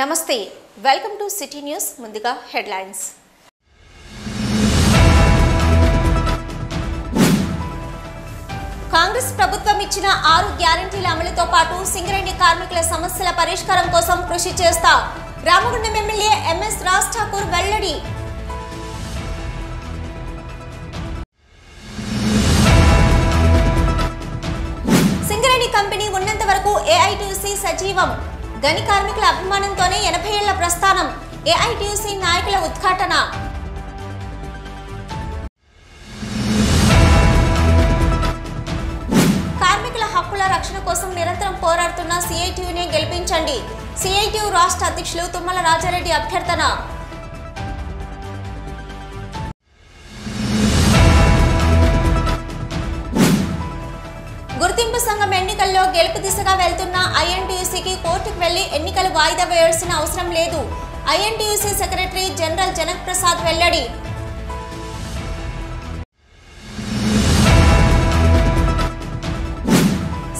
నమస్తే welcome to city news ముందుగా headlines Congress ప్రభుత్వం ఇచ్చిన 6 గ్యారెంటీల అమలుతో పాటు సింగరేణి కార్మికుల సమస్యల పరిష్కారం కోసం కృషి చేస్తా రామగుండం ఎమ్మెల్యే ఎంఎస్ రాజ్ ఠాకూర్ వెల్లడి సింగరేణి కంపెనీ ఉన్నంత వరకు ఏఐటీయూసీ సజీవం గని కార్మికుల అభిమానంతోనే 80 ఏళ్ల ప్రస్థానం ఏఐటీయూసీ నాయకుల ఉద్ఘాటన కార్మికుల హక్కుల రక్షణ కోసం నిరంతరం పోరాడుతున్న సిఐటియునే గెలిపించండి సిఐటియు రాష్ట్ర అధ్యక్షులు తుమ్మల రాజారెడ్డి అభ్యర్థన గుర్తింపు సంఘం ఎన్నికల్లో గెలుపు దిశగా వెళ్తున్న ఐఎన్టీయూసీకి కోర్టుకు వెళ్లి ఎన్నికలు వాయిదా వేయాల్సిన అవసరం లేదు INTUC secretary general Janak Prasad వెల్లడి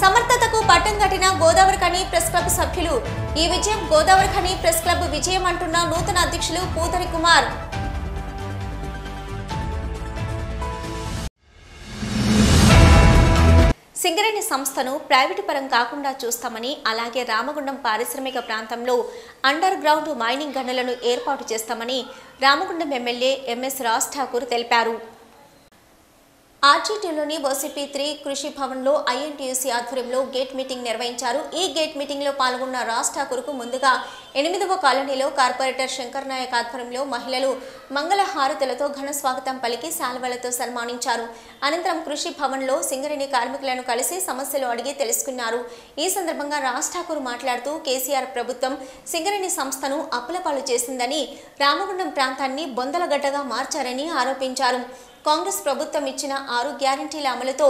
సమర్థతకు పట్టం కట్టిన గోదావరి ఖని ప్రెస్ క్లబ్ సభ్యులు ఈ విజయం గోదావరి ఖని ప్రెస్ క్లబ్ విజయం అంటున్న నూతన అధ్యక్షులు పూతరి కుమార్ సింగరేణి సంస్థను ప్రైవేటు పరం కాకుండా చూస్తామని అలాగే రామగుండం పారిశ్రామిక ప్రాంతంలో అండర్ గ్రౌండ్ మైనింగ్ గనులను ఏర్పాటు చేస్తామని రామగుండం ఎమ్మెల్యే ఎంఎస్ రాజ్ ఠాకూర్ తెలిపారు ఆర్జీటీలోని ఓసీపీ3 కృషి భవన్లో ఐఎన్టీయూసీ ఆధ్వర్యంలో గేట్ మీటింగ్ నిర్వహించారు ఈ గేట్ మీటింగ్లో పాల్గొన్న రాజ్ ఠాకూర్కు ముందుగా 8వ కాలనీలో కార్పొరేటర్ శంకర్ నాయక్ ఆధ్వర్యంలో మహిళలు మంగళ హారతులతో ఘన స్వాగతం పలికి శాల్వలతో సన్మానించారు అనంతరం కృషి భవన్లో సింగరేణి కార్మికులను కలిసి సమస్యలు అడిగి తెలుసుకున్నారు ఈ సందర్భంగా రాజ్ ఠాకూర్ మాట్లాడుతూ కేసీఆర్ ప్రభుత్వం సింగరేణి సంస్థను అప్పులపాలు చేసిందని రామగుండం ప్రాంతాన్ని బొందలగడ్డగా మార్చారని ఆరోపించారు కాంగ్రెస్ ప్రభుత్వం ఇచ్చిన 6 గ్యారెంటీల అమలుతో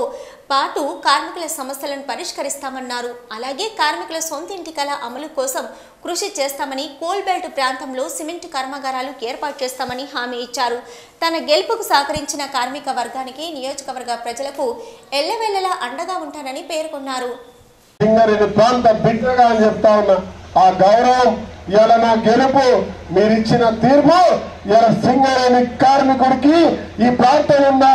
పాటు కార్మికుల సమస్యలను పరిష్కరిస్తామన్నారు అలాగే కార్మికుల సొంత ఇంటి కల అమలు కోసం కృషి చేస్తామని కోల్ బెల్ట్ ప్రాంతంలో సిమెంట్ కర్మాగారాలు ఏర్పాటు చేస్తామని హామీ ఇచ్చారు తన గెలుపుకు సహకరించిన కార్మిక వర్గానికి నియోజకవర్గ ప్రజలకు ఎల్లవేళలా అండగా ఉంటానని పేర్కొన్నారు ఆ గౌరవం ఇవాళ నా గెలుపు మీరిచ్చిన తీర్పు ఇవాళ సింగరేణి కార్మికుడికి ఈ ప్రాంతంలో ఉన్న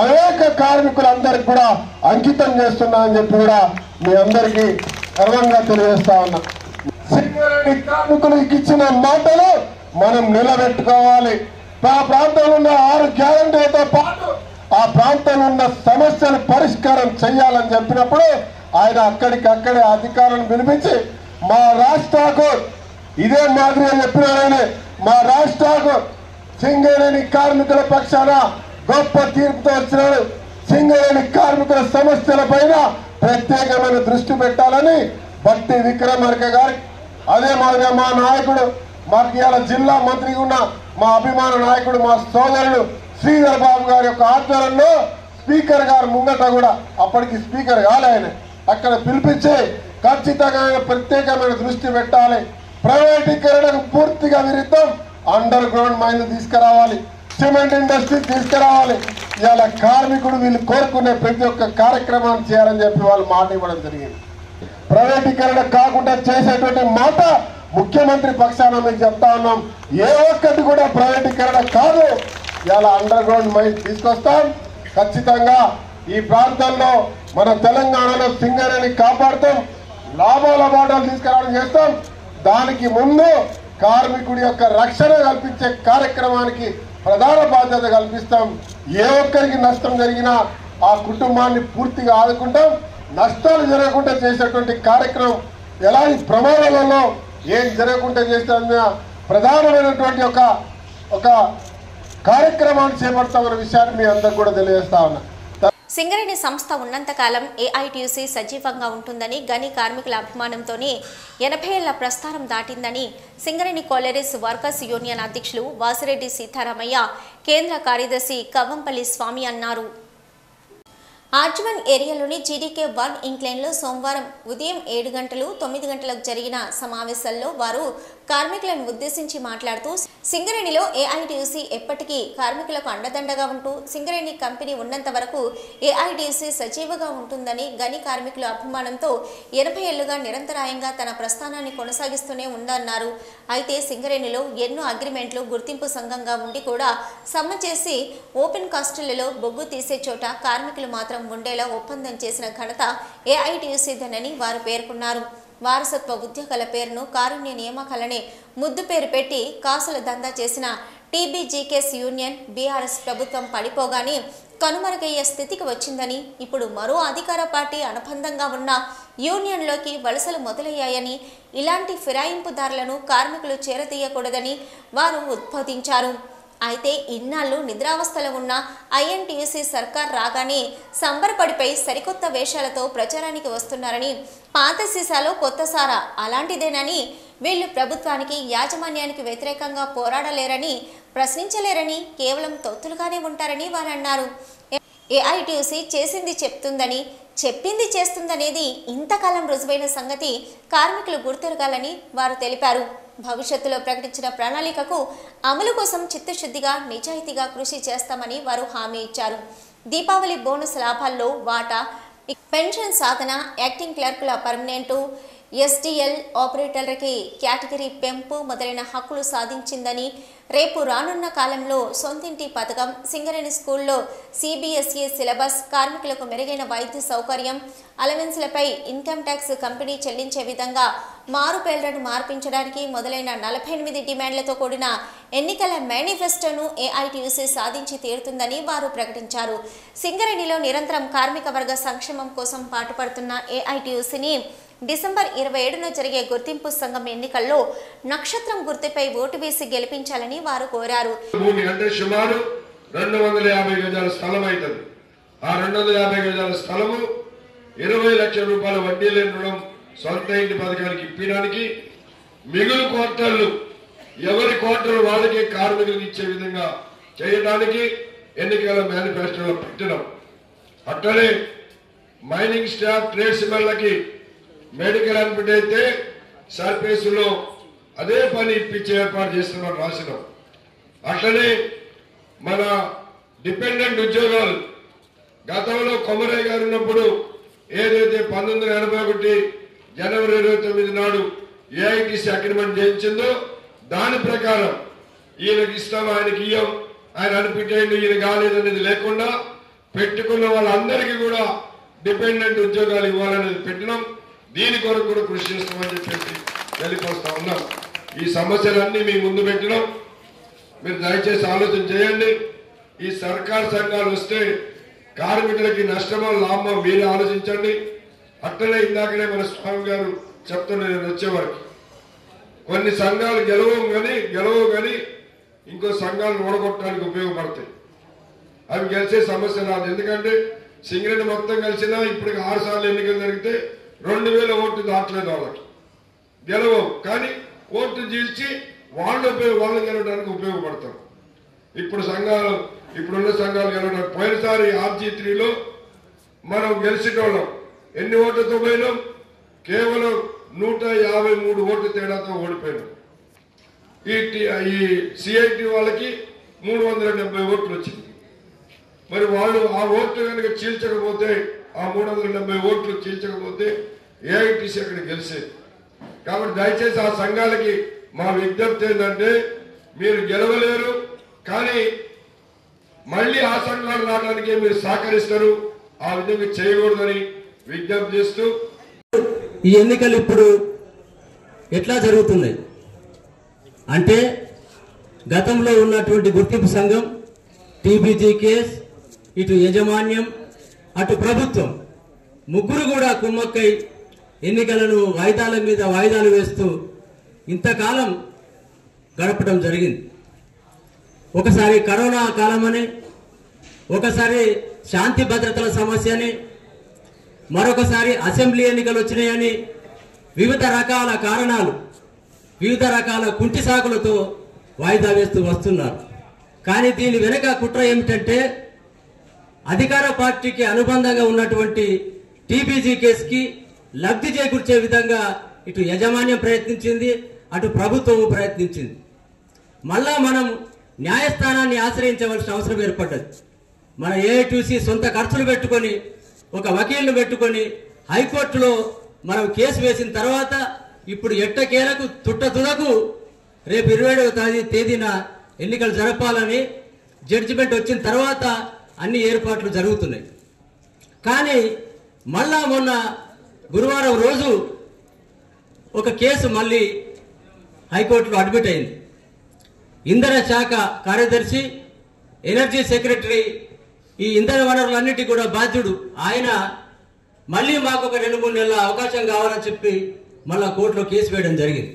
అనేక కార్మికులందరికి కూడా అంకితం చేస్తున్నా అని చెప్పి కూడా మీ అందరికీ గర్వంగా తెలియజేస్తా ఉన్నా సింగరేణి కార్మికులకు ఇచ్చిన మాటలు మనం నిలబెట్టుకోవాలి ఆ ప్రాంతంలో ఉన్న 6 గ్యారెంటీలతో పాటు ఆ ప్రాంతంలో ఉన్న సమస్యలు పరిష్కారం చేయాలని చెప్పినప్పుడు ఆయన అక్కడికక్కడే అధికారులను పిలిపించి మా రాష్ట్రకు ఇదే మాదిరిగా చెప్పినారని మా రాష్ట్రకు సింగరేణి కార్మికుల పక్షాన గొప్ప తీర్పుతో వచ్చినాడు సింగరేణి కార్మికుల సమస్యల పైన ప్రత్యేకమైన దృష్టి పెట్టాలని బట్టి విక్రమార్క గారి అదే మాదిరిగా మా నాయకుడు మాకు ఇవాళ జిల్లా మంత్రిగా ఉన్న మా అభిమాన నాయకుడు మా సోదరుడు శ్రీధర్ బాబు గారి యొక్క ఆధ్వర్యంలో స్పీకర్ గారు ముంగట కూడా అప్పటికి స్పీకర్ కాలే ఆయన అక్కడ పిలిపించి ఖచ్చితంగా ప్రత్యేకమైన దృష్టి పెట్టాలి ప్రైవేటీకరణకు పూర్తిగా విరుద్ధం అండర్ గ్రౌండ్ మైన్లు తీసుకురావాలి సిమెంట్ ఇండస్ట్రీ తీసుకురావాలి ఇవాళ కార్మికుడు వీళ్ళు కోరుకునే ప్రతి ఒక్క కార్యక్రమాన్ని చేయాలని చెప్పి వాళ్ళు మాట ఇవ్వడం జరిగింది ప్రైవేటీకరణ కాకుండా చేసేటువంటి మాట ముఖ్యమంత్రి పక్షాన మీకు చెప్తా ఉన్నాం ఏ ఒక్కటి కూడా ప్రైవేటీకరణ కాదు ఇవాళ అండర్ గ్రౌండ్ మైన్ తీసుకొస్తాం ఖచ్చితంగా ఈ ప్రాంతంలో మన తెలంగాణలో సింగరేణి కాపాడుతాం లాభాల బాటలు తీసుకురావడం చేస్తాం దానికి ముందు కార్మికుడి యొక్క రక్షణ కల్పించే కార్యక్రమానికి ప్రధాన బాధ్యత కల్పిస్తాం ఏ ఒక్కరికి నష్టం జరిగినా ఆ కుటుంబాన్ని పూర్తిగా ఆదుకుంటాం నష్టాలు జరగకుండా చేసేటువంటి కార్యక్రమం ఎలాంటి ప్రమాదాలలో ఏం జరగకుండా చేసిన ప్రధానమైనటువంటి ఒక కార్యక్రమాన్ని చేపడతామన్న విషయాన్ని మీ అందరికి కూడా తెలియజేస్తా ఉన్నా సింగరేణి సంస్థ ఉన్నంతకాలం ఏఐటీయూసీ సజీవంగా ఉంటుందని గని కార్మికుల అభిమానంతోనే 80 ఏళ్ల ప్రస్థానం దాటిందని సింగరేణి కోలరీస్ వర్కర్స్ యూనియన్ అధ్యక్షులు వాసిరెడ్డి సీతారామయ్య కేంద్ర కార్యదర్శి కవ్వంపల్లి స్వామి అన్నారు ఆర్జవన్ ఏరియాలోని జీడీకే 1 ఇంక్లైన్లో సోమవారం ఉదయం 7 గంటలు 9 గంటలకు జరిగిన సమావేశంలో వారు కార్మికులను ఉద్దేశించి మాట్లాడుతూ సింగరేణిలో ఏఐటీయూసీ ఎప్పటికీ కార్మికులకు అండదండగా ఉంటూ సింగరేణి కంపెనీ ఉన్నంత వరకు ఏఐటీయూసీ సజీవంగా ఉంటుందని గని కార్మికుల అభిమానంతో 80 ఏళ్లుగా నిరంతరాయంగా తన ప్రస్థానాన్ని కొనసాగిస్తూనే ఉందన్నారు. అయితే సింగరేణిలో ఎన్నో అగ్రిమెంట్లు గుర్తింపు సంఘంగా ఉండి కూడా సమ్మె చేసి ఓపెన్ కాస్టులలో బొగ్గు తీసే చోట కార్మికులు మాత్రం ఉండేలా ఒప్పందం చేసిన ఘనత ఏఐటీయూసీదేనని వారు పేర్కొన్నారు. వారసత్వ ఉద్యోగాల పేరును కారుణ్య నియామకాలనే ముద్దు పేరు పెట్టి కాసుల దందా చేసిన టీబీజీకేస్ యూనియన్ బీఆర్ఎస్ ప్రభుత్వం పడిపోగానే కనుమరుగయ్యే స్థితికి వచ్చిందని, ఇప్పుడు మరో అధికార పార్టీ అనుబంధంగా ఉన్న యూనియన్లోకి వలసలు మొదలయ్యాయని, ఇలాంటి ఫిరాయింపుదారులను కార్మికులు చేరతీయకూడదని వారు ఉద్బోధించారు. అయితే ఇన్నాళ్ళు నిద్రావస్థలో ఉన్న ఐఎన్టీయూసీ సర్కార్ రాగానే సంబరపడిపై సరికొత్త వేషాలతో ప్రచారానికి వస్తున్నారని, పాత సీసాలో కొత్త సారా అలాంటిదేనని, వీళ్ళు ప్రభుత్వానికి యాజమాన్యానికి వ్యతిరేకంగా పోరాడలేరని, ప్రశ్నించలేరని, కేవలం తొత్తులుగానే ఉంటారని వారు అన్నారు. ఏఐటీయూసీ చేసింది చెప్తుందని, చెప్పింది చేస్తుందనేది ఇంతకాలం రుజువైన సంగతి కార్మికులు గుర్తెరగాలని వారు తెలిపారు. భవిష్యత్తులో ప్రకటించిన ప్రణాళికకు అమలు కోసం చిత్తశుద్ధిగా నిజాయితీగా కృషి చేస్తామని వారు హామీ ఇచ్చారు. దీపావళి బోనస్ లాభాల్లో వాటా, పెన్షన్ సాధన, యాక్టింగ్ క్లర్కుల పర్మనెంటు, ఎస్డిఎల్ ఆపరేటర్లకి కేటగిరీ పెంపు మొదలైన హక్కులు సాధించిందని, రేపు రానున్న కాలంలో సొంతింటి పథకం, సింగరేణి స్కూల్లో సిబిఎస్ఈ సిలబస్, కార్మికులకు మెరుగైన వైద్య సౌకర్యం, అలవెన్స్లపై ఇన్కమ్ ట్యాక్స్ కంపెనీ చెల్లించే విధంగా మారుపేర్లను మార్పించడానికి మొదలైన 48 డిమాండ్లతో కూడిన ఎన్నికల మేనిఫెస్టోను ఏఐటీయూసీ సాధించి తీరుతుందని వారు ప్రకటించారు. సింగరేణిలో నిరంతరం కార్మిక వర్గ సంక్షేమం కోసం పాటుపడుతున్న ఏఐటీయూసీని డిసెంబర్ 27న జరిగే గుర్తింపు సంఘం ఎన్నికల్లో నక్షత్రం గుర్తుపై ఓటు వేసి గెలిపించాలని వారు కోరారు. భూమి అంటే సుమారు 250 గజాల స్థలం అవుతుంది. ఆ 250 గజాల స్థలము 20 లక్షల రూపాయల వడ్డీ లేని రుణం సొంత ఇంటి పథకానికి ఇప్పడానికి, మిగులు క్వార్టర్లు ఎవరి క్వార్టర్ వాళ్ళకి కార్మికులకు ఇచ్చే విధంగా చేయడానికి ఎన్నికల మేనిఫెస్టోలో పెట్టడం. అట్లనే మైనింగ్ స్టాఫ్, ట్రేడ్స్ మెన్లకి మెడికల్ అన్ఫిట్ అయితే సర్ఫేసులో అదే పని ఇప్పించే ఏర్పాటు చేస్తున్నాం రాసినాం. అట్లనే మన డిపెండెంట్ ఉద్యోగాలు గతంలో కొమరయ్య గారు ఉన్నప్పుడు ఏదైతే 1981 జనవరి 29 నాడు ఏఐటీసీ అగ్రిమెంట్ చేయించిందో దాని ప్రకారం ఈయనకి ఇస్తాం, ఆయనకి ఇయ్యం, ఆయన అనిపించేయండి, ఈయన కాలేదనేది లేకుండా పెట్టుకున్న వాళ్ళందరికీ కూడా డిపెండెంట్ ఉద్యోగాలు ఇవ్వాలనేది పెట్టినాం. దీని కొరకు కూడా కృషి చేస్తామని చెప్పేసి తెలియపరుస్తా ఉన్నాం. ఈ సమస్యలన్నీ మీ ముందు పెట్టినాం. మీరు దయచేసి ఆలోచన చేయండి. ఈ సర్కార్ సంఘాలు వస్తే కార్మికులకి నష్టమో లాభమో మీరే ఆలోచించండి. అట్లనే ఇందాకనే మన స్వామి గారు చెప్తున్న నేను వచ్చేవారికి కొన్ని సంఘాలు గెలవవు కానీ ఇంకో సంఘాలను ఓడగొట్టడానికి ఉపయోగపడతాయి. అవి గెలిచే సమస్య రాదు. ఎందుకంటే సింగరేణి మొత్తం కలిసినా ఇప్పటికి 6 సార్లు ఎన్నికలు జరిగితే 2000 ఓట్లు దాటలేదు. వాళ్ళకి గెలవవు కానీ ఓట్లు చీల్చి వాళ్ళు గెలవడానికి ఉపయోగపడతారు. ఇప్పుడున్న సంఘాలు గెలవడానికి పోయినసారి RG3లో మనం గెలిచేటోళ్ళం. ఎన్ని ఓట్లతో పోయినాం? కేవలం 153 ఓట్ల తేడాతో ఓడిపోయినాం. ఈ సిఐటి వాళ్ళకి 370 ఓట్లు వచ్చింది. మరి వాళ్ళు ఆ ఓట్లు కనుక చీల్చకపోతే, ఆ 370 ఓట్లు చీల్చకపోతే ఏఐటీసీ అక్కడ గెలిచేది. కాబట్టి దయచేసి ఆ సంఘాలకి మా విజ్ఞప్తి ఏంటంటే, మీరు గెలవలేరు కానీ మళ్ళీ ఆ సంఘాలు రావడానికి మీరు సహకరిస్తారు, ఆ విధంగా చేయకూడదని విజ్ఞప్తి చేస్తూ, ఈ ఎన్నికలు ఇప్పుడు ఎట్లా జరుగుతున్నాయి అంటే, గతంలో ఉన్నటువంటి గుర్తింపు సంఘం, టీబీజీకేస్, ఇటు యజమాన్యం, అటు ప్రభుత్వం ముగ్గురు కూడా కుమ్మక్కై ఎన్నికలను వాయిదాల మీద వాయిదాలు వేస్తూ ఇంతకాలం గడపడం జరిగింది. ఒకసారి కరోనా కాలమని, ఒకసారి శాంతి భద్రతల సమస్యని, మరొకసారి అసెంబ్లీ ఎన్నికలు వచ్చినాయని వివిధ రకాల కారణాలు, వివిధ రకాల కుంటి సాకులతో వాయిదా వేస్తూ వస్తున్నారు. కానీ దీని వెనుక కుట్ర ఏమిటంటే, అధికార పార్టీకి అనుబంధంగా ఉన్నటువంటి టీబీజీ కేసుకి లబ్ధి చేకూర్చే విధంగా ఇటు యాజమాన్యం ప్రయత్నించింది, అటు ప్రభుత్వం ప్రయత్నించింది. మళ్ళా మనం న్యాయస్థానాన్ని ఆశ్రయించవలసిన అవసరం ఏర్పడ్డది. మన ఏఐటీసీ సొంత ఖర్చులు పెట్టుకొని ఒక వకీల్ను పెట్టుకొని హైకోర్టులో మనం కేసు వేసిన తర్వాత ఇప్పుడు ఎట్టకేలకు తుట్టతుదకు రేపు 27వ తేదీన ఎన్నికలు జరపాలని జడ్జిమెంట్ వచ్చిన తర్వాత అన్ని ఏర్పాట్లు జరుగుతున్నాయి. కానీ మళ్ళా మొన్న గురువారం రోజు ఒక కేసు మళ్ళీ హైకోర్టులో అడ్మిట్ అయింది. ఇంధన శాఖ కార్యదర్శి, ఎనర్జీ సెక్రటరీ, ఈ ఇంధన వనరులన్నిటికీ కూడా బాధ్యుడు ఆయన మళ్ళీ మాకు ఒక 2-3 నెలల అవకాశం కావాలని చెప్పి మళ్ళా కోర్టులో కేసు వేయడం జరిగింది.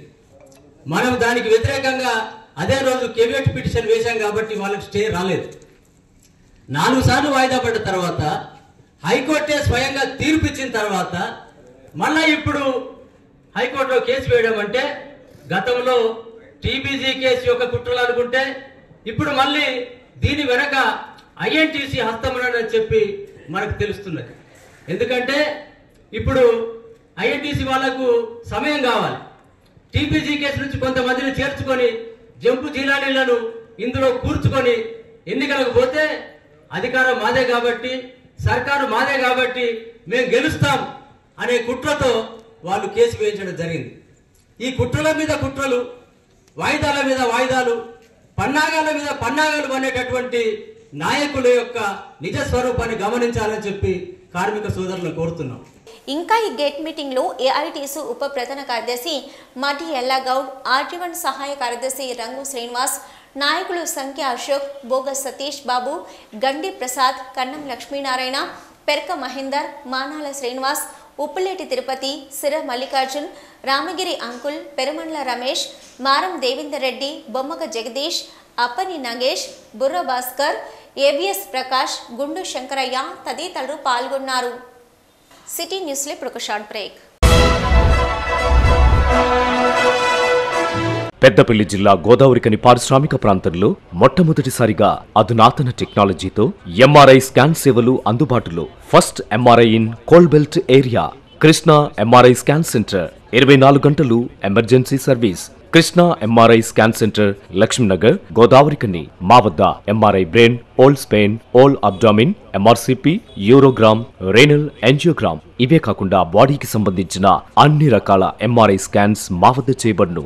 మనం దానికి వ్యతిరేకంగా అదే రోజు కేవియట్ పిటిషన్ వేశాం కాబట్టి వాళ్ళకి స్టే రాలేదు. 4 సార్లు వాయిదా పడ్డ తర్వాత హైకోర్టే స్వయంగా తీర్పు ఇచ్చిన తర్వాత మళ్ళా ఇప్పుడు హైకోర్టులో కేసు వేయడం అంటే గతంలో టీబీజీ కేసు యొక్క కుట్రలు అనుకుంటే ఇప్పుడు మళ్ళీ దీని వెనక ఐఎన్టీసీ హస్తమునని చెప్పి మనకు తెలుస్తున్నది. ఎందుకంటే ఇప్పుడు ఐఎన్టీసీ వాళ్లకు సమయం కావాలి. టీబీజీ కేసు నుంచి కొంతమందిని చేర్చుకొని జంపు జీలానీలను ఇందులో కూర్చుకొని ఎన్నికలకు పోతే అధికారం మాదే కాబట్టి, సర్కారు మాదే కాబట్టి మేము గెలుస్తాం అనే కుట్రతో వాళ్ళు కేసు వేయించడం జరిగింది. ఈ కుట్రల మీద కుట్రలు, వాయిదాల మీద వాయిదాలు, పన్నాగాల మీద పన్నాగాలు అనేటటువంటి నాయకుల యొక్క నిజ స్వరూపాన్ని గమనించాలని చెప్పి కార్మిక సోదరులను కోరుతున్నాం. ఇంకా ఈ గేట్ మీటింగ్ లో ఏఐటీసీ ఉప ప్రధాన కార్యదర్శి మటి ఎల్లాగౌడ్, ఆర్జీవన్ సహాయ కార్యదర్శి రంగు శ్రీనివాస్, నాయకులు సంఖ్య అశోక్, బోగ సతీష్ బాబు, గండి ప్రసాద్, కన్నం లక్ష్మీనారాయణ, పెర్క మహేందర్, మానాల శ్రీనివాస్, ఉప్పులేటి తిరుపతి, సిర మల్లికార్జున్, రామగిరి అంకుల్, పెరుమండ్ల రమేష్, మారం దేవేందర్ రెడ్డి, బొమ్మక జగదీష్, అప్పని నగేష్, బుర్ర భాస్కర్, ఏబిఎస్ ప్రకాష్, గుండు శంకరయ్య తదితరులు పాల్గొన్నారు. సిటీ న్యూస్లో ఇప్పుడు ఒక షార్ట్ బ్రేక్. పెద్దపల్లి జిల్లా గోదావరికని పారిశ్రామిక ప్రాంతంలో మొట్టమొదటిసారిగా అధునాతన టెక్నాలజీతో ఎంఆర్ఐ స్కాన్ సేవలు అందుబాటులో. First MRI in coal belt area. Krishna MRI scan center 24 గంటలు emergency service. Krishna MRI scan centre, Lakshminagar, Godavarikhani. మా వద్ద MRI brain, whole spine, whole abdomen, MRCP, urogram, renal angiogram, ఇవే కాకుండా బాడీకి సంబంధించిన అన్ని రకాల ఎంఆర్ఐ స్కాన్స్ మా వద్ద చేయబడును.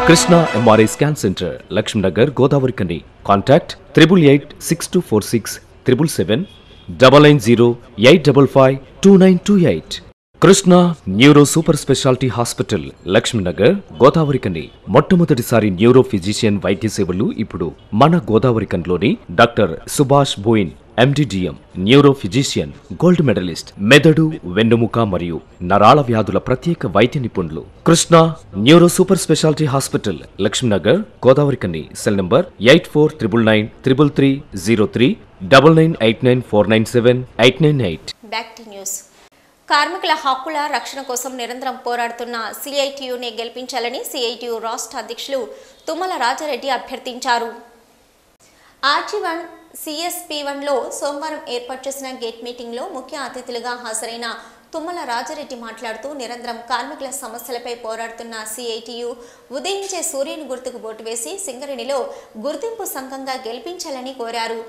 Krishna MRI scan centre, Lakshminagar, Godavarikhani. Contact 888646 777 990 855 2928. Krishna neuro super speciality hospital, Lakshminagar, Godavarikhani. మొట్టమొదటిసారి న్యూరో ఫిజిషియన్ వైద్య సేవలు ఇప్పుడు మన గోదావరికన్లోని doctor Subhash Boyin, MD DM, neuro physician, gold medalist, మెదడు, వెన్నుముక మరియు నరాల వ్యాధుల ప్రత్యేక వైద్య నిపుణులు. Krishna neuro super speciality hospital, Lakshminagar, Godavarikhani. Cell number 8499 333 03 9989 497 898. Back to news. కార్మికుల హక్కుల రక్షణ కోసం నిరంతరం పోరాడుతున్న సిఐటియుని గెలిపించాలని సిఐటియు రాష్ట్ర అధ్యక్షులు తుమ్మల రాజారెడ్డి అభ్యర్థించారు. ఆర్జీవన్ సిఎస్పి1లో సోమవారం ఏర్పాటు చేసిన గేట్ మీటింగ్లో ముఖ్య అతిథులుగా హాజరైన తుమ్మల రాజారెడ్డి మాట్లాడుతూ నిరంతరం కార్మికుల సమస్యలపై పోరాడుతున్న సిఐటియు ఉదయించే సూర్యుని గుర్తుకు ఓటు వేసి సింగరేణిలో గుర్తింపు సంఘంగా గెలిపించాలని కోరారు.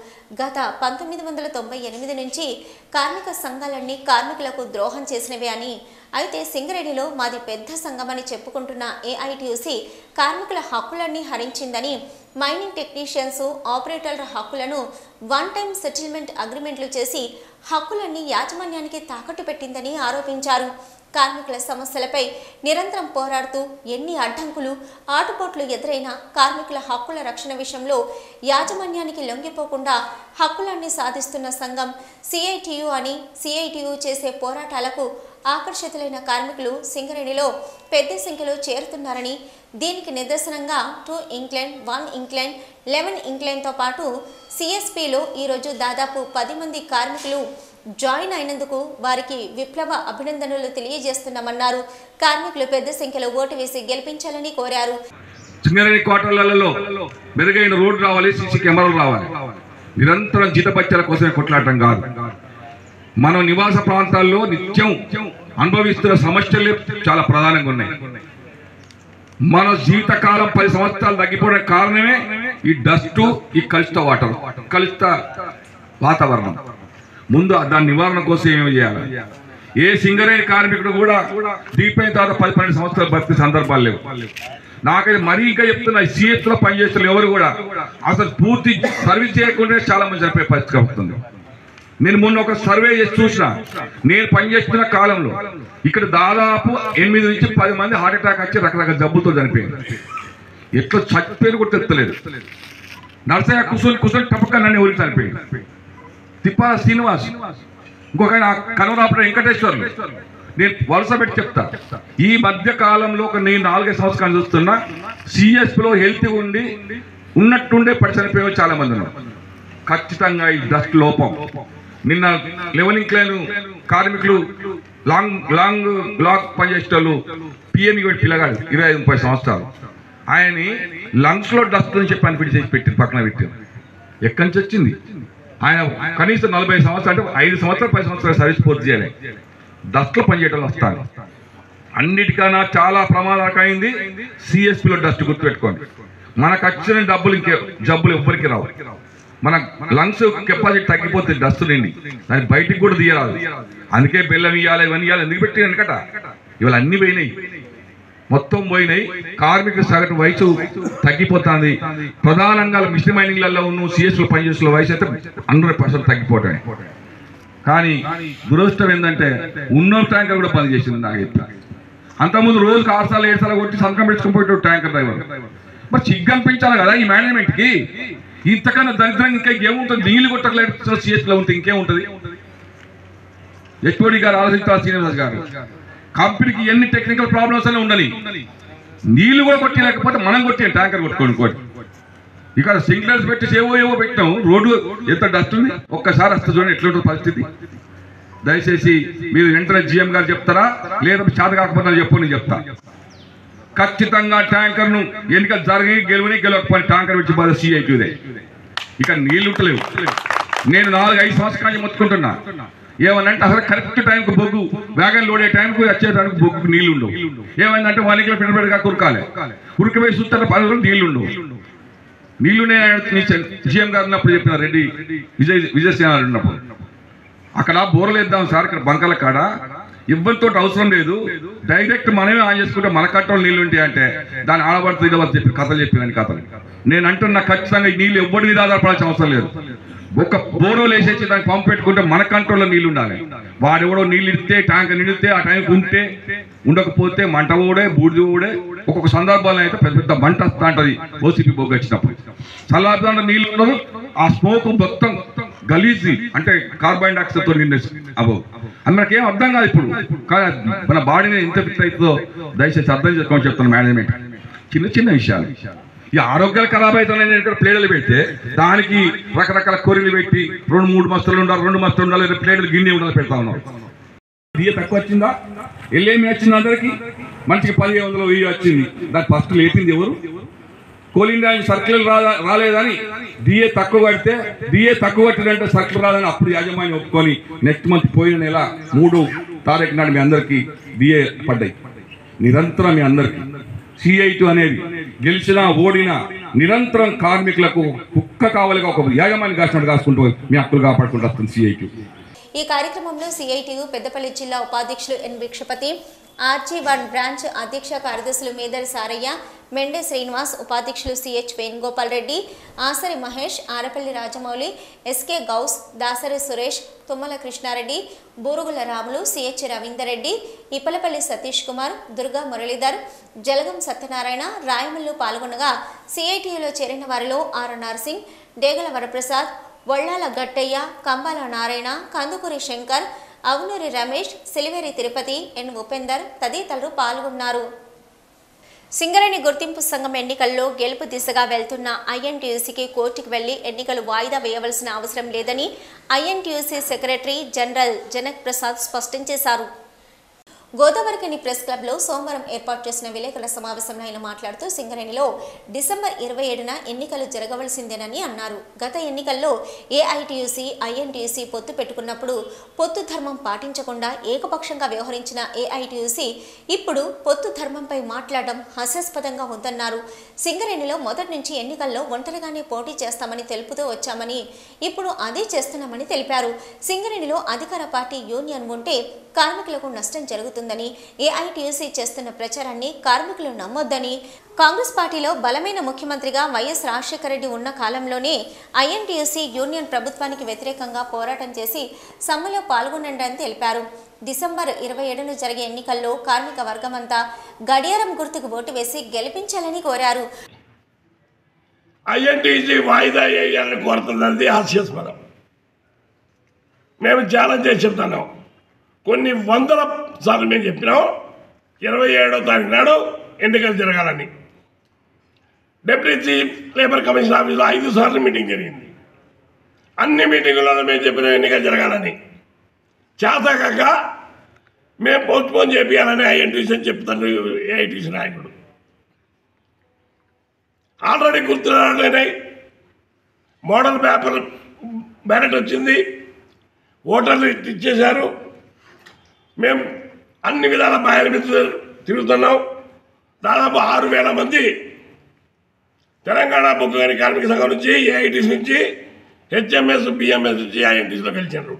గత 1998 నుంచి కార్మిక సంఘాలన్నీ కార్మికులకు ద్రోహం చేసినవే అని, అయితే సింగరేణిలో మాది పెద్ద సంఘమని చెప్పుకుంటున్న ఏఐటియుసి కార్మికుల హక్కులన్నీ హరించిందని, మైనింగ్ టెక్నీషియన్స్, ఆపరేటర్ల హక్కులను వన్ టైం సెటిల్మెంట్ అగ్రిమెంట్లు చేసి హక్కులన్నీ యాజమాన్యానికి తాకట్టు పెట్టిందని ఆరోపించారు. కార్మికుల సమస్యలపై నిరంతరం పోరాడుతూ ఎన్ని అడ్డంకులు, ఆటుపోట్లు ఎదురైనా కార్మికుల హక్కుల రక్షణ విషయంలో యాజమాన్యానికి లొంగిపోకుండా హక్కులన్నీ సాధిస్తున్న సంఘం సిఐటియు అని, సిఐటియు చేసే పోరాటాలకు ఆకర్షితులైన కార్మికులు సింగరేణిలో పెద్ద సంఖ్యలో చేరుతున్నారని, దీనికి నిదర్శనంగా 2 ఇంక్లైన్, 1 ఇంక్లైన్, 11 ఇంక్లైన్తో పాటు సిఎస్పిలో ఈరోజు దాదాపు 10 మంది కార్మికులు జాయిన్ అయినందుకు వారికి విప్లవ అభినందనలు తెలియజేస్తున్నామన్నారు. కార్మికులు పెద్ద సంఖ్యలో ఓటు వేసి గెలిపించాలని కోరారు. సింగరేణి క్వార్టర్లలో మెరుగైన రోడ్డు రావాలి, సీసీ కెమెరాలు రావాలి. నిరంతరం జీతపత్యాల కోసమే కొట్లాడటం కాదు. మనం నివాస ప్రాంతాల్లో నిత్యం అనుభవిస్తున్న సమస్యలు చాలా ప్రధానంగా ఉన్నాయి. మన జీవితకాలం 10 సంవత్సరాలు తగ్గిపోవడానికి కారణమే ఈ డస్ట్, ఈ కలుషిత వాటర్, కలుషిత వాతావరణం. ముందు దాని నివారణ కోసం ఏమి చేయాలి? ఏ సింగరేణి కార్మికుడు కూడా దీపైన తర్వాత 10-12 సంవత్సరాలు బతికే సందర్భాలు లేవు. నాకైతే మరీ ఇంకా చెప్తున్నా, సిఎస్లో పనిచేస్తున్న ఎవరు కూడా అసలు పూర్తి సర్వీస్ చేయకుండా చాలా మంది చనిపోయే పరిస్థితి అవుతుంది. నేను మొన్న ఒక సర్వే చేసి చూసిన, నేను పనిచేస్తున్న కాలంలో ఇక్కడ దాదాపు 8 నుంచి 10 మంది హార్ట్ అటాక్ వచ్చి రకరకాల జబ్బుతో చనిపోయారు. ఎట్లా చచ్చిపోయారు కూడా తెత్తలేదు. నర్సయ్య కుసూని టపక్క నన్ను ఊరికి చనిపోయాడు. తిప్పాల శ్రీనివాస్, ఇంకొక ఆయన కనవరాపురం వెంకటేశ్వర్లు. నేను వరుస పెట్టి చెప్తా, ఈ మధ్య కాలంలో నేను 4-5 సంవత్సరాలు చూస్తున్నా, సిఎస్పిలో హెల్త్ ఉండి ఉన్నట్టుండే పడి చనిపోయే చాలా మంది ఉన్నారు. ఖచ్చితంగా ఈ డస్ట్ లోపం. నిన్న లెవెనింగ్ క్లైన్ కార్మికులు లాంగ్ బ్లాక్ పనిచేసేటోళ్ళు పిఎంఈ పిల్లగాడు 25-30 సంవత్సరాలు, ఆయన్ని లంగ్స్ లో డస్ట్ అని చెప్పి అనిపించి చేసి పెట్టారు, పక్కన పెట్టారు. ఎక్కడి నుంచి వచ్చింది? ఆయన కనీసం 40 సంవత్సరాలు అంటే 5 సంవత్సరాలు 10 సంవత్సరాలు సర్వీస్ పూర్తి చేయాలి. డస్ట్లో పనిచేయడం వస్తాను. అన్నిటికన్నా చాలా ప్రమాదకరమైంది సిఎస్పిలో డస్ట్. గుర్తుపెట్టుకోండి, మనకు వచ్చిన జబ్బులు ఎవ్వరికి రావు. మన లంగ్స్ కెపాసిటీ తగ్గిపోతే డస్ట్ నిండి దాన్ని బయటికి కూడా తీయరాదు. అందుకే బెల్లం ఇవ్వాలి, ఇవన్నీ ఇవ్వాలి. ఎందుకు పెట్టిన వెనకట ఇవాళ అన్ని పోయినాయి, మొత్తం పోయినాయి. కార్మికుల సగటు వయసు తగ్గిపోతుంది. ప్రధానంగా మిషన్ మైనింగ్లలో ఉన్న సిఎస్లో పనిచేసిన వయసు అయితే 100% తగ్గిపోతాయి. కానీ దురదృష్టం ఏంటంటే ఉన్న ట్యాంకర్ కూడా పని చేసింది. నాకు చెప్తా, అంతకుముందు రోజుకు 6 సార్లు 7 సార్లు కొట్టి సంతకం పెట్టుకుని పోయేటో ట్యాంకర్ డ్రైవర్. మరి సిగ్గనిపించాలి కదా ఈ మేనేజ్మెంట్కి. ఇంతకన్నా దరిద్రం ఇంకా ఏముంటుంది? నీళ్లు కొట్టలేదు సిఎస్లో ఉంటే ఇంకేముంటుంది? హెచ్ఓడి గారు ఆలోచించాలి, శ్రీనివాస్ గారు. కంపెనీకి ఎన్ని టెక్నికల్ ప్రాబ్లమ్స్ అనే ఉండని, నీళ్లు కూడా కొట్టలేకపోతే మనం కొట్టాం ట్యాంకర్ కొట్టుకోండి. ఇక్కడ సింగ్లర్స్ పెట్టి ఏవో పెట్టాం. రోడ్డు ఎంత డస్ట్ ఉంది, ఒక్కసారి వస్తే చూడండి ఎట్లుంటుంది పరిస్థితి. దయచేసి మీరు వెంటనే జిఎం గారు చెప్తారా, లేదా చేత కాకపోతే చెప్పు, నేను చెప్తా. ఖచ్చితంగా ట్యాంకర్ను ఎన్నికలు జరిగి గెలవకపోయి ట్యాంకర్ వచ్చి బాధ సిఐటీదే. ఇక్కడ నీళ్లు ఉంటలేవు. నేను 4-5 సంవత్సరాలు మొత్తుకుంటున్నా. ఏమనంటే అసలు కరెక్ట్ టైంకు బొగ్గు వ్యాగన్ లోడే టైంకు వచ్చేటానికి బొగ్గుకు నీళ్లు ఉండవు. ఏమైందంటే 1 కిలో పెట్టుబడిగా ఉరికిపోయి చూస్తే 10 రోజులు నీళ్లు ఉండవు. నీళ్లునే జిఎం గారు ఉన్నప్పుడు చెప్పిన రెడ్డి విజయసేన ఉన్నప్పుడు, అక్కడ బోర్లు వేద్దాం సార్, ఇక్కడ బంకల కాడ ఇవ్వరితో అవసరం లేదు, డైరెక్ట్ మనమే ఆన్ చేసుకుంటే మన కట్టలు నీళ్ళు ఉంటాయి అంటే దాన్ని ఆడబడుతుంది ఇవ్వాలి చెప్పి కథలు చెప్పిన కథలు. నేను అంటున్నా, ఖచ్చితంగా ఈ నీళ్ళు ఎవ్వరి మీద ఆధారపడాల్సిన అవసరం లేదు. ఒక బోర్లు వేసేసి దానికి పంపు పెట్టుకుంటే మన కంట్రోల్లో నీళ్ళు ఉండాలి. వాడు ఎవడో నీళ్ళు ఇస్తే ట్యాంకర్ నిండితే ఆ టైంకి ఉంటే, ఉండకపోతే మంట ఓడే బూడిది ఓడే. ఒక్కొక్క సందర్భాల్లో అయితే పెద్ద పెద్ద మంట వస్తూ ఉంటుంది ఓసీపీ బొగ్గు వచ్చినప్పుడు. చల్లార్దాంట్లో నీళ్ళు ఉండదు, ఆ స్మోక్ మొత్తం గలీజీ అంటే కార్బన్ డైఆక్సైడ్తో నిండే అబో. అది మనకేం అర్థం కాదు ఇప్పుడు. కానీ మన బాడీని ఎంత ఫిట్ అవుతుందో దయచేసి అర్థం చేసుకోమని చెప్తాను మేనేజ్మెంట్. చిన్న విషయాలు. ఈ ఆరోగ్యాలు ఖరాబ్ అవుతున్నాయి. నేను ఇక్కడ ప్లేట్లు పెడితే దానికి రకరకాల కొర్రీలు పెట్టి 2-3 మస్తులు ఉండాలి, 2 మస్తులు ఉండాలి, ప్లేట్లు గిన్నె ఉండాలి పెడతా ఉన్నాం. బియ్య తక్కువ వచ్చిందా? ఎల్లేమి వచ్చింది అందరికి? మంచిగా 1500 వెయ్యి వచ్చింది. దానికి ఫస్ట్ లేపింది ఎవరు? కోల్ ఇండియా సర్కిల్ రాలేదని డిఏ తక్కువ కడితే, డిఏ తక్కువ కట్టిందంటే సర్కిల్ రాదని అప్పుడు యాజమాన్యం ఒప్పుకొని నెక్స్ట్ మంత్ పోయిన నెల 3వ తారీఖు నాడు మీ అందరికీ డిఏ పడ్డాయి. నిరంతరం మీ అందరికీ సిఐటి అనేది గెలిచినా ఓడినా నిరంతరం కార్మికులకు కుక్క కావాలిగా ఒక యాజమాన్యం కాసినట్టు కాసుకుంటూ మీ హక్కులు కాపాడుకుంటూ వస్తుంది సిఐటి. ఈ కార్యక్రమంలో సిఐటియు పెద్దపల్లి జిల్లా ఉపాధ్యక్షులు ఎన్ భిక్షపతి, RG1 బ్రాంచ్ అధ్యక్ష కార్యదర్శులు మేదరి సారయ్య, మెండే శ్రీనివాస్, ఉపాధ్యక్షులు CH Venugopal Reddy, ఆసరి Mahesh, Arapalli Rajamouli, SK Ghouse, Dasari Suresh, Tummala Krishna Reddy, Burugula Ramulu, CH Ravinder Reddy, Ippalapalli Satish Kumar, Durga Muralidhar, Jalagam Satyanarayana, Rayamallu పాల్గొనగా సిఐటియులో చేరిన వారిలో ఆర్ నర్సింగ్, డేగల వరప్రసాద్, వళ్ళాల గట్టయ్య, కంబాల నారాయణ, కందుకూరి శంకర్, అవునూరి రమేష్, సిలివేరి తిరుపతి, ఎన్ ఉపేందర్ తదితరులు పాల్గొన్నారు. సింగరేణి గుర్తింపు సంఘం ఎన్నికల్లో గెలుపు దిశగా వెళ్తున్న ఐఎన్టీయూసీకి కోర్టుకు వెళ్లి ఎన్నికలు వాయిదా వేయవలసిన అవసరం లేదని INTUC secretary general Janak Prasad స్పష్టం చేశారు. గోదావరికని ప్రెస్ క్లబ్లో సోమవారం ఏర్పాటు చేసిన విలేకరుల సమావేశంలో ఆయన మాట్లాడుతూ సింగరేణిలో డిసెంబర్ 27న ఎన్నికలు జరగవలసిందేనని అన్నారు. గత ఎన్నికల్లో ఏఐటీయూసీ, ఐఎన్టీయూసీ పొత్తు పెట్టుకున్నప్పుడు పొత్తు ధర్మం పాటించకుండా ఏకపక్షంగా వ్యవహరించిన ఏఐటీయూసీ ఇప్పుడు పొత్తు ధర్మంపై మాట్లాడడం హాస్యాస్పదంగా ఉందన్నారు. సింగరేణిలో మొదటి నుంచి ఎన్నికల్లో ఒంటరిగానే పోటీ చేస్తామని తెలుపుతూ వచ్చామని, ఇప్పుడు అదే చేస్తున్నామని తెలిపారు. సింగరేణిలో అధికార పార్టీ యూనియన్ ఉంటే కార్మికులకు నష్టం జరుగుతుందని, ఏఐటీయూసీ చేస్తున్న ప్రచారాన్ని కార్మికులు నమ్మొద్దని, కాంగ్రెస్ పార్టీలో బలమైన ముఖ్యమంత్రిగా వైఎస్ రాజశేఖర రెడ్డి ఉన్న కాలంలోనే ఐఎన్టీయూసీ యూనియన్ ప్రభుత్వానికి వ్యతిరేకంగా పోరాటం చేసి సమ్మెలో పాల్గొనండి తెలిపారు. డిసెంబర్ 27న జరిగే ఎన్నికల్లో కార్మిక వర్గమంతా గడియారం గుర్తుకు ఓటు వేసి గెలిపించాలని కోరారు. ఐఎన్టీయూసీ వాయిదా వేయాలని కోరుతున్నది హాస్యాస్పదం. మేము ఛాలెంజ్ చేసి చెప్తున్నాం. కొన్ని వందల సార్లు మేము చెప్పినాం 27వ తారీఖు నాడు ఎన్నికలు జరగాలని. డిప్యూటీ చీఫ్ లేబర్ కమిషన్ ఆఫీస్లో 5 సార్లు మీటింగ్ జరిగింది. అన్ని మీటింగులలో మేము చెప్పిన ఎన్నికలు జరగాలని. చేతకాక మేము పోస్ట్పోన్ చేయాలని ఐఎన్టీయూసీ అని చెప్తాను ఏఐటీసీ నాయకుడు. ఆల్రెడీ గుర్తురాలేనాయి. మోడల్ పేపర్ బ్యాలెట్ వచ్చింది, ఓటర్లు ఇచ్చేశారు. మేము అన్ని విధాల బాయల మీద తిరుగుతున్నాం. దాదాపు 6,000 మంది తెలంగాణ బొగ్గు కార్మిక సంఘం నుంచి, ఏఐటీసీ నుంచి, హెచ్ఎంఎస్, బిఎంఎస్ నుంచి ఐఎన్టీసీలో గెలిచారు.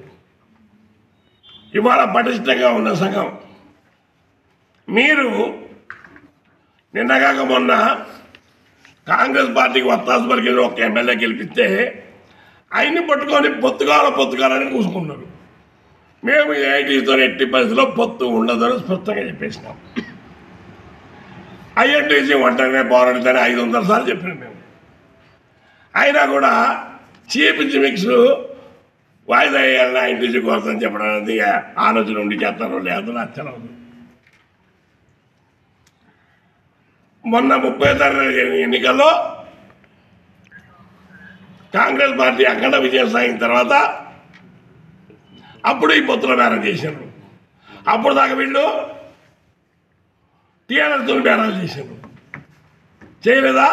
ఇవాళ పటిష్టంగా ఉన్న సంఘం. మీరు నిన్నగాక మొన్న కాంగ్రెస్ పార్టీకి వత్తాసు పలికిన ఒక ఎమ్మెల్యే గెలిపిస్తే ఆయన్ని పట్టుకొని పొత్తుకాలని కూసుకున్నారు. మేము ఏఐటీతో ఎట్టి పరిస్థితిలో పొత్తు ఉండదని స్పష్టంగా చెప్పేసినాం. ఐఎన్టీసీ ఒంటరిగా పోరాడుతుందని 500 సార్లు చెప్పినాం మేము. అయినా కూడా చీఫ్ జిమిక్స్ వాయిదా వేయాలని ఐఎన్టీసీ కోసం చెప్పడం అనేది ఆలోచన ఉండి చేస్తారో లేదో నాకు తెలియదు. మొన్న 30వ తారీఖు జరిగిన ఎన్నికల్లో కాంగ్రెస్ పార్టీ అఖండ విజయం సాగిన తర్వాత అప్పుడు ఈ పొత్తుల బేరం చేశారు. అప్పుడు దాకా వీళ్ళు టీఆర్ఎస్తో బేరాలు చేశారు. చేయలేదా?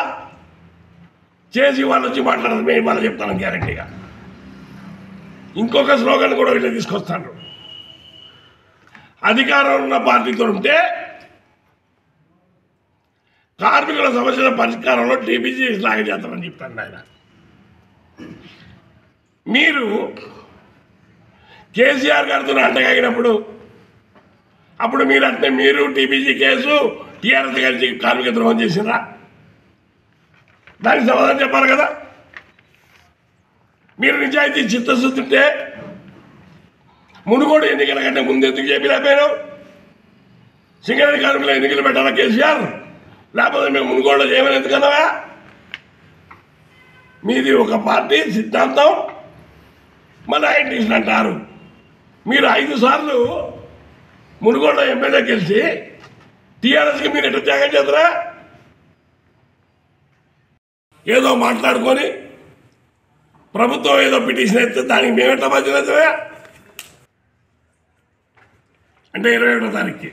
చేసి వాళ్ళు వచ్చి మాట్లాడదు. మేము వాళ్ళు చెప్తాను గ్యారంటీగా. ఇంకొక స్లోగన్ కూడా వీళ్ళు తీసుకొస్తాను. అధికారంలో ఉన్న పార్టీతో ఉంటే కార్మికుల సమస్యల పరిష్కారంలో టీపీజీ లాగా చేస్తామని చెప్తాను ఆయన. మీరు కేసీఆర్ గారితో అంటగాగినప్పుడు అప్పుడు మీరు అంటే మీరు టీపీజీ కేసు టీఆర్ఎస్ కలిసి కార్మిక ద్రోహం చేసినా దానికి సమాధానం చెప్పాలి కదా. మీరు నిజాయితీ చిత్తశుద్ధి ఉంటే మునుగోడు ఎన్నికల కంటే ముందు ఎందుకు చెప్పలేకపోయారు? సింగరేణి కార్మికుల ఎన్నికలు పెట్టాలా కేసీఆర్? లేకపోతే మేము మునుగోడులో చేయమని ఎందుకన్నావా? మీది ఒక పార్టీ సిద్ధాంతం, మన ఐఎన్టీసీ అంటారు. మీరు 5 సార్లు మునుగోడులో ఎమ్మెల్యే గెలిచి టీఆర్ఎస్కి మీరు ఎట్లా త్యాగం చేద్దరా? ఏదో మాట్లాడుకొని ప్రభుత్వం ఏదో పిటిషన్ అయితే దానికి మేమెట్లా బాధ్యత అవుతావా? అంటే 21వ తారీఖుకి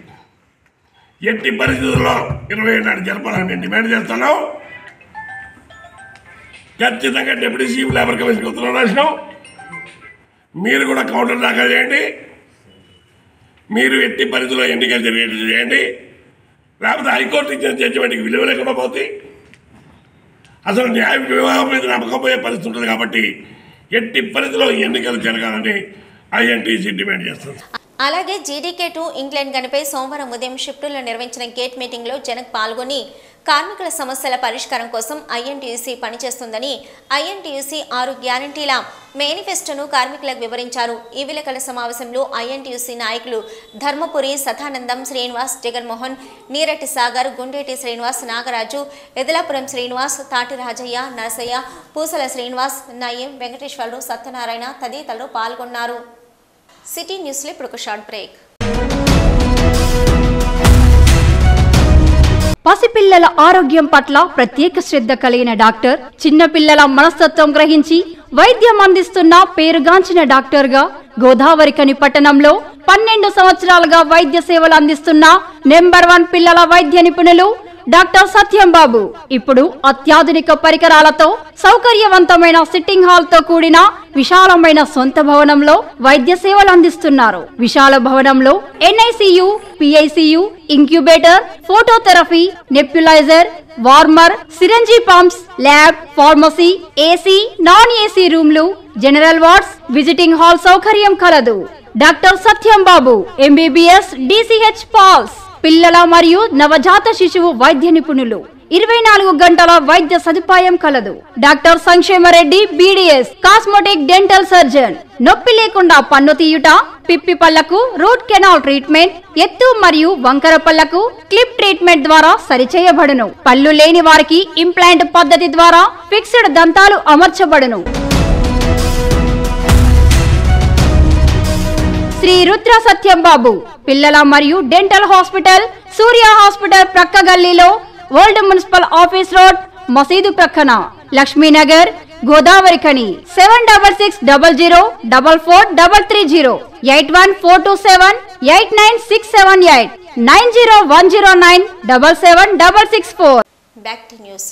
ఎట్టి పరిస్థితుల్లో 27 నాడు జరపాలని నేను డిమాండ్ చేస్తున్నాం. ఖచ్చితంగా డిప్యూటీ చీఫ్ లేబర్ కమిషన్కి ఉత్తరం రాసినాం. మీరు కూడా కౌంటర్ దాఖలు చేయండి. మీరు ఎట్టి పరిధిలో ఎన్నికలు జరిగేట్టు చేయండి. లేకపోతే హైకోర్టు ఇచ్చిన జడ్జిమెంట్కి విలువ లేకుండా పోతుంది. అసలు న్యాయ విభాగం మీద నమ్మకపోయే పరిస్థితి ఉంటుంది. కాబట్టి ఎట్టి పరిధిలో ఎన్నికలు జరగాలని ఐఎన్టీసీ డిమాండ్ చేస్తుంది. అలాగే జీడీకే2 ఇంగ్లాండ్ గనిపై సోమవారం ఉదయం షిఫ్టుల్లో నిర్వహించిన గేట్ మీటింగ్లో జనక్ పాల్గొని కార్మికుల సమస్యల పరిష్కారం కోసం ఐఎన్టీయూసీ పనిచేస్తుందని, ఐఎన్టీయూసీ 6 గ్యారంటీల మేనిఫెస్టోను కార్మికులకు వివరించారు. ఈ విలేకరుల సమావేశంలో ఐఎన్టీయూసీ నాయకులు ధర్మపురి, సదానందం, శ్రీనివాస్, జగన్మోహన్, నీరటి సాగర్, గుండేటి శ్రీనివాస్, నాగరాజు, ఎదలాపురం శ్రీనివాస్, తాటి రాజయ్య, నరసయ్య, పూసల శ్రీనివాస్, నయీం, వెంకటేశ్వరరావు, సత్యనారాయణ తదితరులు పాల్గొన్నారు. సిటీ న్యూస్లో ఇప్పుడు ఒక షార్ట్ బ్రేక్. పసిపిల్లల ఆరోగ్యం పట్ల ప్రత్యేక శ్రద్ధ కలిగిన డాక్టర్, చిన్నపిల్లల మనస్తత్వం గ్రహించి వైద్యం అందిస్తున్న పేరుగాంచిన డాక్టర్గా గోదావరికని పట్టణంలో 12 సంవత్సరాలుగా వైద్య సేవలు అందిస్తున్న నెంబర్ 1 పిల్లల వైద్య నిపుణులు డాక్టర్ సత్యం బాబు ఇప్పుడు అత్యాధునిక పరికరాలతో సౌకర్యవంతమైన సిట్టింగ్ హాల్ తో కూడిన విశాలమైన సొంత భవనంలో వైద్య సేవలు అందిస్తున్నారు. విశాల భవనంలో NICU, PICU, incubator, phototherapy, nebuliser, warmer, సిరంజీ pumps, lab, pharmacy, AC, non AC రూమ్లు, జనరల్ వార్డ్స్, విజిటింగ్ హాల్ సౌకర్యం కలదు. డాక్టర్ సత్యం బాబు MBBS, DCH పాల్స్, పిల్లల మరియు నవజాత శిశువు వైద్య నిపుణులు. 24 గంటల వైద్య సదుపాయం కలదు. Doctor Sankshema Reddy BDS, cosmetic dental surgeon. నొప్పి లేకుండా పన్ను తీయుట, పిప్పి పళ్లకు రూట్ కెనాల్ ట్రీట్మెంట్, ఎత్తు మరియు వంకర పళ్లకు క్లిప్ ట్రీట్మెంట్ ద్వారా సరిచేయబడును. పళ్ళు లేని వారికి ఇంప్లాంట్ పద్ధతి ద్వారా ఫిక్స్డ్ దంతాలు అమర్చబడును. శ్రీ రుద్ర సత్యం బాబు పిల్లల మరియు డెంటల్ హాస్పిటల్, సూర్య హాస్పిటల్ ప్రక్క గల్లీలో, ఓల్డ్ మున్సిపల్ ఆఫీస్ రోడ్, మసీదు ప్రక్కన, లక్ష్మీనగర్, గోదావరి కని. 7660044330 8142789678 9010977664. Back to news.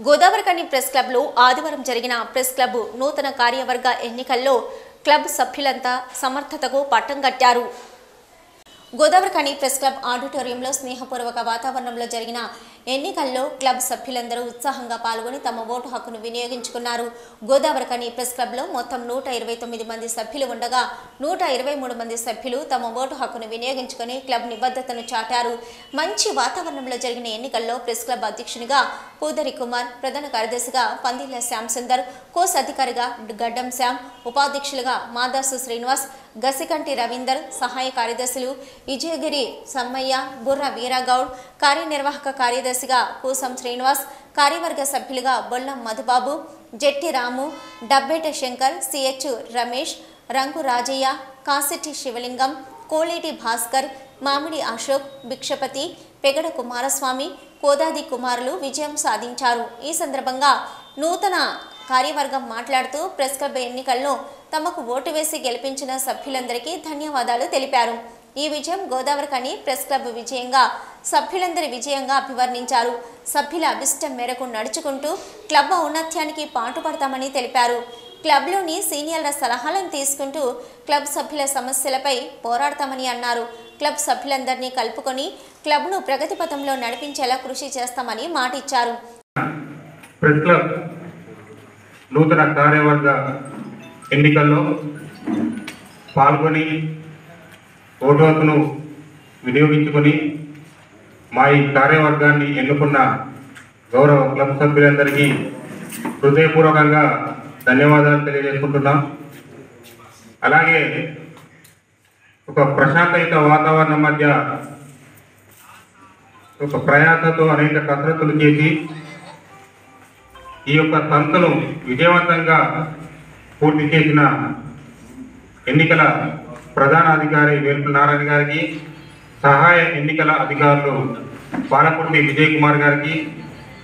Godavarikhani press club లో ఆదివారం జరిగిన ప్రెస్ క్లబ్ నూతన కార్యవర్గ ఎన్నికల్లో క్లబ్ సభ్యులంతా సమర్థతకు పట్టం కట్టారు. గోదావరికని ప్రెస్ క్లబ్ ఆడిటోరియంలో స్నేహపూర్వక వాతావరణంలో జరిగిన ఎన్నికల్లో క్లబ్ సభ్యులందరూ ఉత్సాహంగా పాల్గొని తమ ఓటు హక్కును వినియోగించుకున్నారు. గోదావరికని ప్రెస్ క్లబ్లో మొత్తం 129 మంది సభ్యులు ఉండగా 123 మంది సభ్యులు తమ ఓటు హక్కును వినియోగించుకుని క్లబ్ నిబద్ధతను చాటారు. మంచి వాతావరణంలో జరిగిన ఎన్నికల్లో ప్రెస్ క్లబ్ అధ్యక్షునిగా పూదరి కుమార్, ప్రధాన కార్యదర్శిగా పందిళ్ల శ్యామ్ సుందర్, కోస్ అధికారిగా గడ్డం శ్యామ్, ఉపాధ్యక్షులుగా మాదాసు శ్రీనివాస్, గసికంటి రవీందర్, సహాయ కార్యదర్శులు విజయగిరి సమ్మయ్య, బుర్ర వీరాగౌడ్, కార్యనిర్వాహక కార్యదర్శిగా పూసం శ్రీనివాస్, కార్యవర్గ సభ్యులుగా బొల్లం మధుబాబు, జెట్టి రాము, డబ్బేట శంకర్, CH రమేష్, రంగు రాజయ్య, కాశెట్టి శివలింగం, కోలేటి భాస్కర్, మామిడి అశోక్, భిక్షపతి, పెగడ కుమారస్వామి, కోదాది కుమారులు విజయం సాధించారు. ఈ సందర్భంగా నూతన కార్యవర్గం మాట్లాడుతూ ప్రెస్ క్లబ్ ఎన్నికల్లో తమకు ఓటు వేసి గెలిపించిన సభ్యులందరికీ ధన్యవాదాలు తెలిపారు. ఈ విజయం గోదావరికని ప్రెస్ క్లబ్ విజయంగా, సభ్యులందరి విజయంగా అభివర్ణించారు. సభ్యుల అభిష్టం మేరకు నడుచుకుంటూ క్లబ్ ఔన్నత్యానికి పాటుపడతామని తెలిపారు. క్లబ్లోని సీనియర్ల సలహాలను తీసుకుంటూ క్లబ్ సభ్యుల సమస్యలపై పోరాడతామని అన్నారు. క్లబ్ సభ్యులందరినీ కలుపుకొని క్లబ్ను ప్రగతి పథంలో నడిపించేలా కృషి చేస్తామని మాటిచ్చారు. ప్రెస్ క్లబ్ నూతన కార్యవర్గ ఎన్నికల్లో పాల్గొని ఓటు హక్కును వినియోగించుకొని మా ఈ కార్యవర్గాన్ని ఎన్నుకున్న గౌరవ క్లబ్ సభ్యులందరికీ హృదయపూర్వకంగా ధన్యవాదాలు తెలియజేసుకుంటున్నాం. అలాగే ఒక ప్రశాంతయుత వాతావరణం మధ్య ఒక ప్రయాసతో అనేక కసరత్తులు చేసి ఈ యొక్క సంస్థను విజయవంతంగా పూర్తి చేసిన ఎన్నికల ప్రధాన అధికారి వేల్పు నారాయణ గారికి, సహాయ ఎన్నికల అధికారులు పాలకుర్తి విజయ్ కుమార్ గారికి,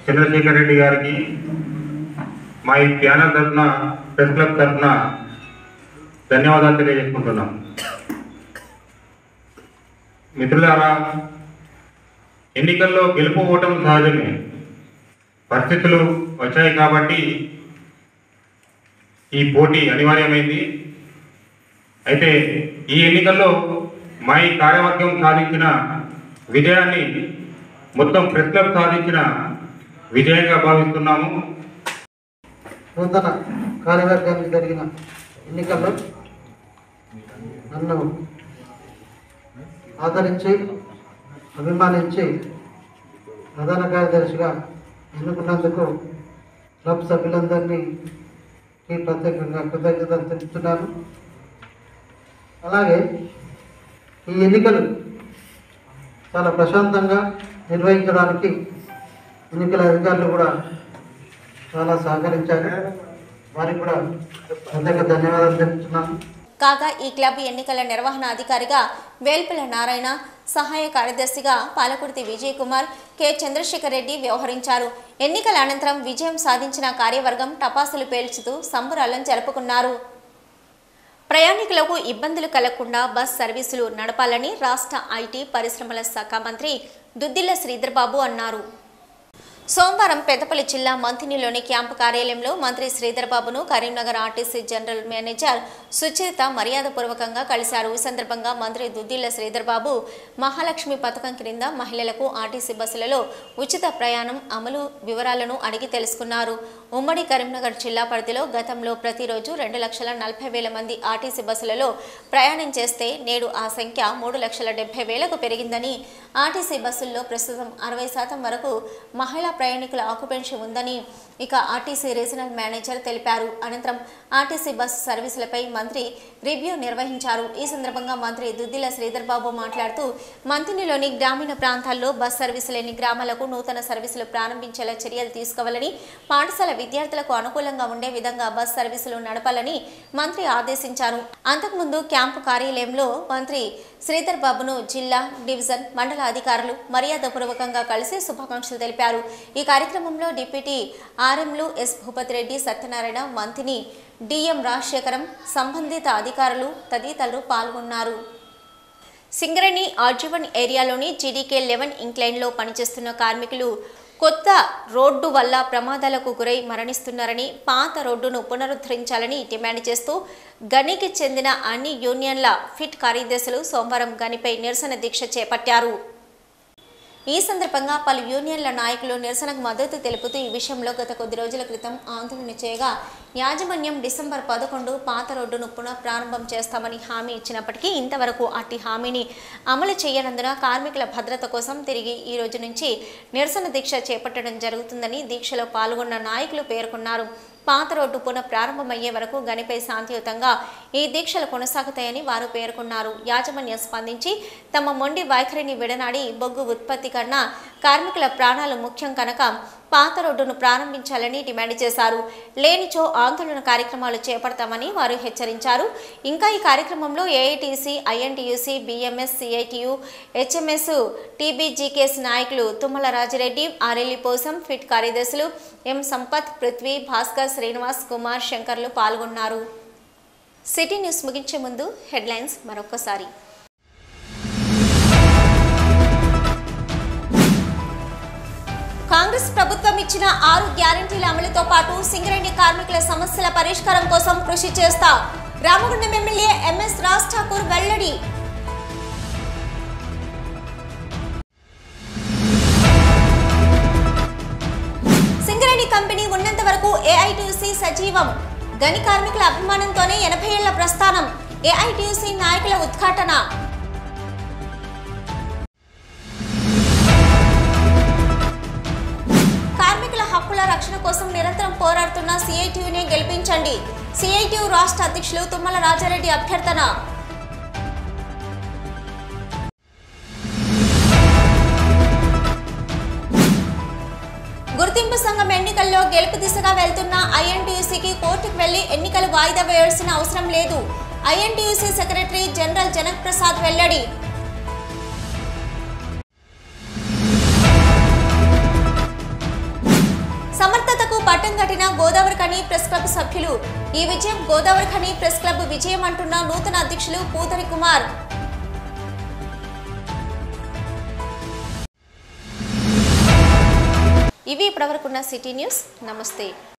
చంద్రశేఖర్ రెడ్డి గారికి, మా ఈ ప్యానల్ తరఫున ప్రెస్ క్లబ్ తరఫున ధన్యవాదాలు తెలియజేసుకుంటున్నాం. మిత్రులారా, ఎన్నికల్లో గెలుపు ఓటం సహజమే. పరిస్థితులు వచ్చాయి కాబట్టి ఈ పోటీ అనివార్యమైంది. అయితే ఈ ఎన్నికల్లో మా ఈ కార్యవర్గం సాధించిన విజయాన్ని మొత్తం ప్రెస్ క్లబ్ సాధించిన విజయంగా భావిస్తున్నాము. నూతన కార్యవర్గానికి జరిగిన ఎన్నికల్లో నన్ను ఆదరించి అభిమానించి ప్రధాన కార్యదర్శిగా ఎన్నుకున్నందుకు క్లబ్ సభ్యులందరినీ ప్రత్యేకంగా కృతజ్ఞతలు తెలుపుతున్నాను. అలాగే ఈ ఎన్నికలు చాలా ప్రశాంతంగా నిర్వహించడానికి ఎన్నికల అధికారులు కూడా చాలా సహకరించారు. వారికి కూడా ప్రత్యేక ధన్యవాదాలు తెలుపుతున్నాను. కాగా ఈ క్లబ్ ఎన్నికల నిర్వహణ అధికారిగా వేల్పుల నారాయణ, సహాయ కార్యదర్శిగా పాలకుర్తి విజయ్ కుమార్, కె చంద్రశేఖర్ రెడ్డి వ్యవహరించారు. ఎన్నికల అనంతరం విజయం సాధించిన కార్యవర్గం టపాసులు పేల్చుతూ సంబరాలను జరుపుకున్నారు. ప్రయాణికులకు ఇబ్బందులు కలగకుండా బస్ సర్వీసులు నడపాలని రాష్ట్ర ఐటీ పరిశ్రమల శాఖ మంత్రి దుద్దిళ్ల శ్రీధర్ బాబు అన్నారు. సోమవారం పెద్దపల్లి జిల్లా మంథినిలోని క్యాంపు కార్యాలయంలో మంత్రి శ్రీధర్ బాబును Karimnagar RTC general manager Sucharitha మర్యాదపూర్వకంగా కలిశారు. ఈ సందర్భంగా మంత్రి దుద్దిళ్ల శ్రీధర్ బాబు మహాలక్ష్మి పథకం క్రింద మహిళలకు ఆర్టీసీ బస్సులలో ఉచిత ప్రయాణం అమలు వివరాలను అడిగి తెలుసుకున్నారు. ఉమ్మడి కరీంనగర్ జిల్లా పరిధిలో గతంలో ప్రతిరోజు 2,40,000 మంది ఆర్టీసీ బస్సులలో ప్రయాణం చేస్తే నేడు ఆ సంఖ్య 3,70,000కు పెరిగిందని, ఆర్టీసీ బస్సుల్లో ప్రస్తుతం 60% వరకు మహిళా ప్రయాణికుల ఆక్యుపెన్సీ ఉందని ఇక ఆర్టీసీ రీజనల్ మేనేజర్ తెలిపారు. అనంతరం ఆర్టీసీ బస్సు సర్వీసులపై మంత్రి రివ్యూ నిర్వహించారు. ఈ సందర్భంగా మంత్రి దుద్దిళ్ల శ్రీధర్ బాబు మాట్లాడుతూ మంథినిలోని గ్రామీణ ప్రాంతాల్లో బస్ సర్వీసు లేని గ్రామాలకు నూతన సర్వీసులు ప్రారంభించేలా చర్యలు తీసుకోవాలని, పాఠశాల విద్యార్థులకు అనుకూలంగా ఉండే విధంగా బస్ సర్వీసులు నడపాలని మంత్రి ఆదేశించారు. అంతకుముందు క్యాంపు కార్యాలయంలో మంత్రి శ్రీధర్ బాబును జిల్లా, డివిజన్, మండల అధికారులు మర్యాదపూర్వకంగా కలిసి శుభాకాంక్షలు తెలిపారు. ఈ కార్యక్రమంలో డిప్యూటీ ఆర్ఎంలు ఎస్ భూపతి రెడ్డి, సత్యనారాయణ, మంత్రిని డిఎం రాజశేఖరం, సంబంధిత అధికారులు తదితరులు పాల్గొన్నారు. సింగరేణి ఆర్జీవన్ ఏరియాలోని జీడీకే 11 ఇంక్లైన్లో పనిచేస్తున్న కార్మికులు కొత్త రోడ్డు వల్ల ప్రమాదాలకు గురై మరణిస్తున్నారని, పాత రోడ్డును పునరుద్ధరించాలని డిమాండ్ చేస్తూ గనికి చెందిన అన్ని యూనియన్ల ఫిట్ కార్యదర్శులు సోమవారం గనిపై నిరసన దీక్ష చేపట్టారు. ఈ సందర్భంగా పలు యూనియన్ల నాయకులు నిరసనకు మద్దతు తెలుపుతూ ఈ విషయంలో గత కొద్ది రోజుల క్రితం ఆందోళన చేయగా యాజమాన్యం డిసెంబర్ 11 పాత రోడ్డును పునః ప్రారంభం చేస్తామని హామీ ఇచ్చినప్పటికీ ఇంతవరకు అట్టి హామీని అమలు చేయనందున కార్మికుల భద్రత కోసం తిరిగి ఈ రోజు నుంచి నిరసన దీక్ష చేపట్టడం జరుగుతుందని దీక్షలో పాల్గొన్న నాయకులు పేర్కొన్నారు. పాత రోడ్డు పునః ప్రారంభమయ్యే వరకు గనిపై శాంతియుతంగా ఈ దీక్షలు కొనసాగుతాయని వారు పేర్కొన్నారు. యాజమాన్యం స్పందించి తమ మొండి వైఖరిని విడనాడి బొగ్గు ఉత్పత్తి కన్నా కార్మికుల ప్రాణాలు ముఖ్యం కనుక పాత రోడ్డును ప్రారంభించాలని డిమాండ్ చేశారు. లేనిచో ఆందోళన కార్యక్రమాలు చేపడతామని వారు హెచ్చరించారు. ఇంకా ఈ కార్యక్రమంలో AITC, INTUC, BMS, CITU, HMS, TBGKS నాయకులు తుమ్మల రాజిరెడ్డి, ఆరెల్లి పోసం, ఫిట్ కార్యదర్శులు ఎం సంపత్, పృథ్వీ, భాస్కర్, శ్రీనివాస్, కుమార్, శంకర్లు పాల్గొన్నారు. సిటీ న్యూస్ ముగించే ముందు హెడ్లైన్స్ మరొకసారి. కాంగ్రెస్ ప్రభుత్వం ఇచ్చిన 6 గ్యారంటీల అమలుతో పాటు సింగరేణి కార్మికుల సమస్యల పరిష్కారం కోసం కృషి చేస్తా రామగుండం ఎమ్మెల్యే ఎంఎస్ రాజ్ ఠాకూర్ వెల్లడి. సింగరేణి కంపెనీ ఉన్నంత వరకు ఏఐటీయూసీ సజీవం. గని కార్మికుల అభిమానంతోనే 80 ఏళ్ల ప్రస్థానం. ఏఐటీయూసీ నాయకుల ఉద్ఘాటన. హక్కుల రక్షణ కోసం నిరంతరం పోరాడుతున్న సిఐటియునే గెలిపించండి. సిఐటియు రాష్ట్ర అధ్యక్షులు తుమ్మల రాజారెడ్డి అభ్యర్థన. గుర్తింపు సంఘం ఎన్నికల్లో గెలుపు దిశగా వెళ్తున్న ఐఎన్టీయూసీకి కోర్టుకు వెళ్లి ఎన్నికలు వాయిదా వేయాల్సిన అవసరం లేదు. INTUC secretary general Janak Prasad వెల్లడి. సమర్థతకు పట్టం కట్టిన గోదావరి ఖని ప్రెస్ క్లబ్ సభ్యులు. ఈ విజయం గోదావరి ఖని ప్రెస్ క్లబ్ విజయం అంటున్న నూతన అధ్యక్షులు పూతరి కుమార్. ఇవి ఇప్పటివరకున్న సిటీ న్యూస్. నమస్తే.